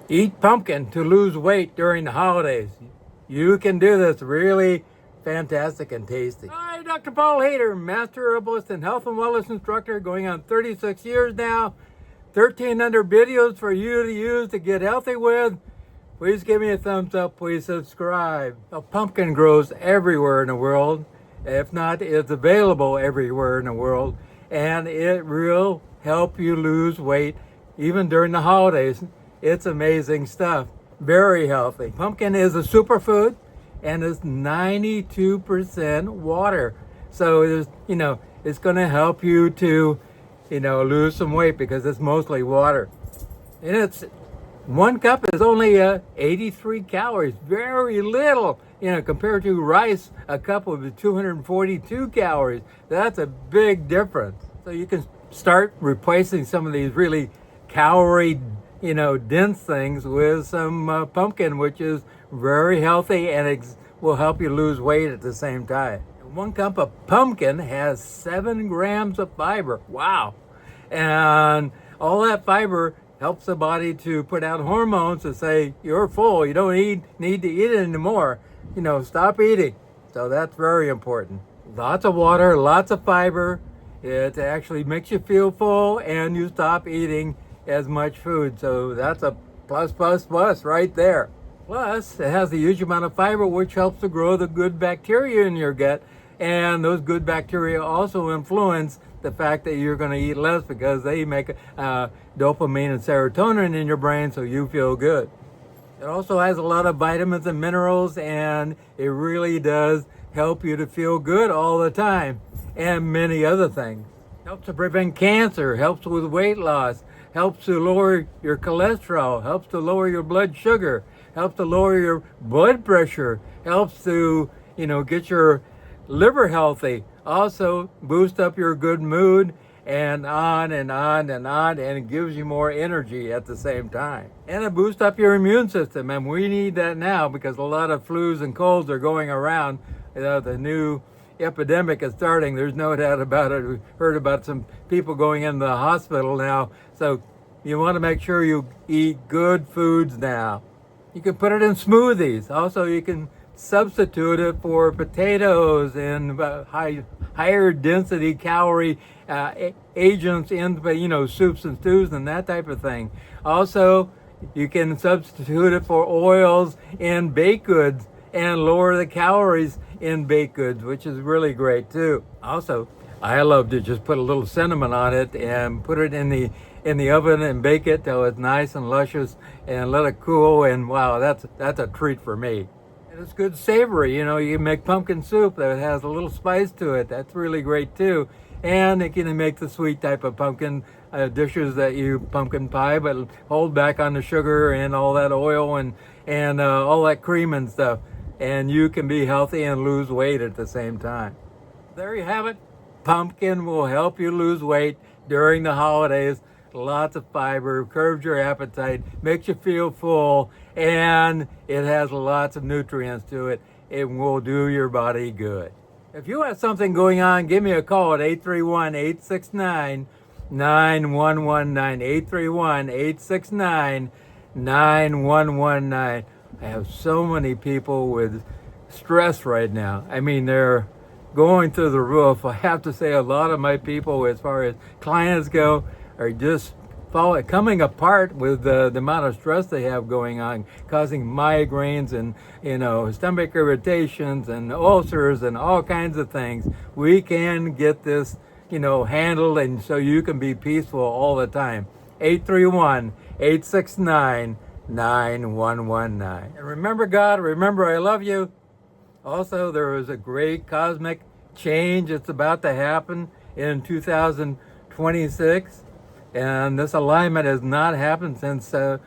Eat pumpkin to lose weight during the holidays. You can do this really fantastic and tasty. Hi, Dr. Paul Haider, Master Herbalist and Health and Wellness Instructor, going on 36 years now. 1,300 videos for you to use to get healthy with. Please give me a thumbs up. Please subscribe. A pumpkin grows everywhere in the world. If not, it's available everywhere in the world. And it will help you lose weight even during the holidays. It's amazing stuff. Very healthy. Pumpkin is a superfood and it's 92% water. So it's going to help you to, lose some weight because it's mostly water. And it's 1 cup is only 83 calories. Very little, compared to rice, a cup would be 242 calories. That's a big difference. So you can start replacing some of these really calorie dense things with some pumpkin, which is very healthy and will help you lose weight at the same time. 1 cup of pumpkin has 7 grams of fiber. Wow. And all that fiber helps the body to put out hormones to say, you're full, you don't need to eat anymore. Stop eating. So that's very important. Lots of water, lots of fiber. It actually makes you feel full and you stop eating as much food. So that's a plus right there. Plus, it has a huge amount of fiber, which helps to grow the good bacteria in your gut. And those good bacteria also influence the fact that you're going to eat less because they make dopamine and serotonin in your brain so you feel good. It also has a lot of vitamins and minerals, and it really does help you to feel good all the time, and many other things. Helps to prevent cancer, helps with weight loss, helps to lower your cholesterol, helps to lower your blood sugar, helps to lower your blood pressure, helps to, get your liver healthy, also boost up your good mood, and on and on and on, and it gives you more energy at the same time. And it boosts up your immune system, and we need that now because a lot of flus and colds are going around. The new epidemic is starting. There's no doubt about it. We've heard about some people going into the hospital now. So you want to make sure you eat good foods now. You can put it in smoothies. Also, you can substitute it for potatoes and higher density calorie agents in soups and stews and that type of thing. Also, you can substitute it for oils in baked goods and lower the calories in baked goods, which is really great too. Also, I love to just put a little cinnamon on it and put it in the oven and bake it till it's nice and luscious and let it cool, and wow, that's a treat for me. And it's good savory. You can make pumpkin soup that has a little spice to it. That's really great too. And it can make the sweet type of pumpkin dishes that pumpkin pie, but hold back on the sugar and all that oil and all that cream and stuff. And you can be healthy and lose weight at the same time. There you have it. Pumpkin will help you lose weight during the holidays. Lots of fiber, curbs your appetite, makes you feel full, and it has lots of nutrients to it. It will do your body good. If you have something going on, give me a call at 831-869-9119, 831-869-9119. I have so many people with stress right now. I mean, they're going through the roof. I have to say a lot of my people, as far as clients go, are just coming apart with the amount of stress they have going on, causing migraines and stomach irritations and ulcers and all kinds of things. We can get this handled, and so you can be peaceful all the time. 831-869-9119. And remember God, remember I love you. Also, there is a great cosmic change that's about to happen in 2026. And this alignment has not happened since, I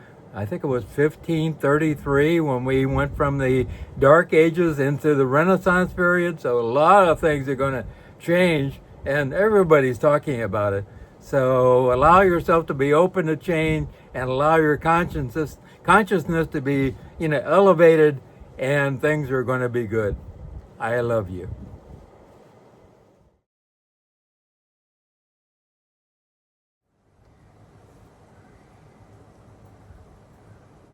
think it was 1533, when we went from the Dark Ages into the Renaissance period. So a lot of things are going to change, and everybody's talking about it. So allow yourself to be open to change and allow your consciousness to be, elevated, and things are going to be good. I love you.